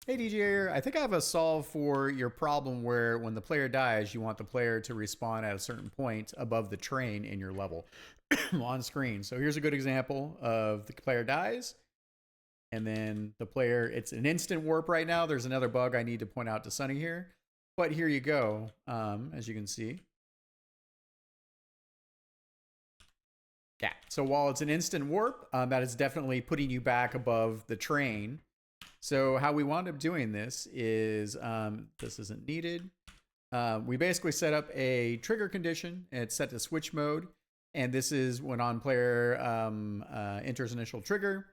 Hey DJ here. I think I have a solve for your problem where when the player dies, you want the player to respawn at a certain point above the train in your level on screen. So here's a good example of the player dies, and then the player, it's an instant warp right now. There's another bug I need to point out to Sunny here. But here you go, as you can see. Yeah, so while it's an instant warp, that is definitely putting you back above the train. So how we wound up doing this is, this isn't needed. We basically set up a trigger condition. It's set to switch mode. And this is when on player enters initial trigger.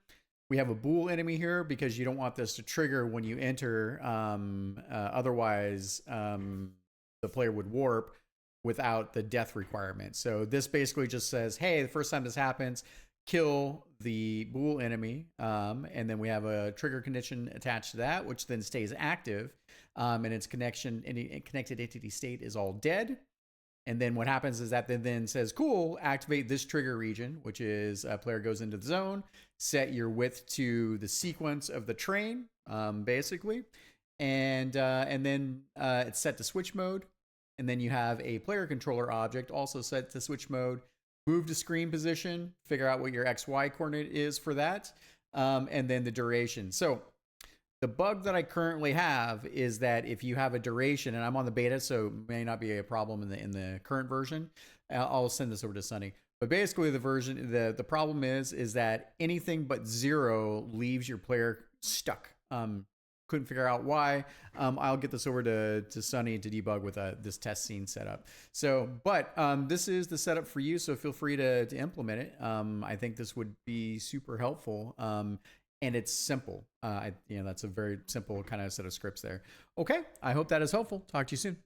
We have a bool enemy here because you don't want this to trigger when you enter. Otherwise, the player would warp without the death requirement. So this basically just says, hey, the first time this happens, kill the bool enemy, and then we have a trigger condition attached to that, which then stays active, and its connected entity state is all dead. And then what happens is that then says, cool, activate this trigger region, which is a player goes into the zone, set your width to the sequence of the train, basically, and then it's set to switch mode. And then you have a player controller object also set to switch mode. Move to screen position, figure out what your XY coordinate is for that, and then the duration. So the bug that I currently have is that if you have a duration, and I'm on the beta, so it may not be a problem in the current version. I'll send this over to Sunny. But basically, the problem is that anything but 0 leaves your player stuck. Couldn't figure out why. I'll get this over to Sunny to debug with this test scene setup. So, but this is the setup for you, so feel free to implement it. I think this would be super helpful. And it's simple. That's a very simple kind of set of scripts there. Okay, I hope that is helpful. Talk to you soon.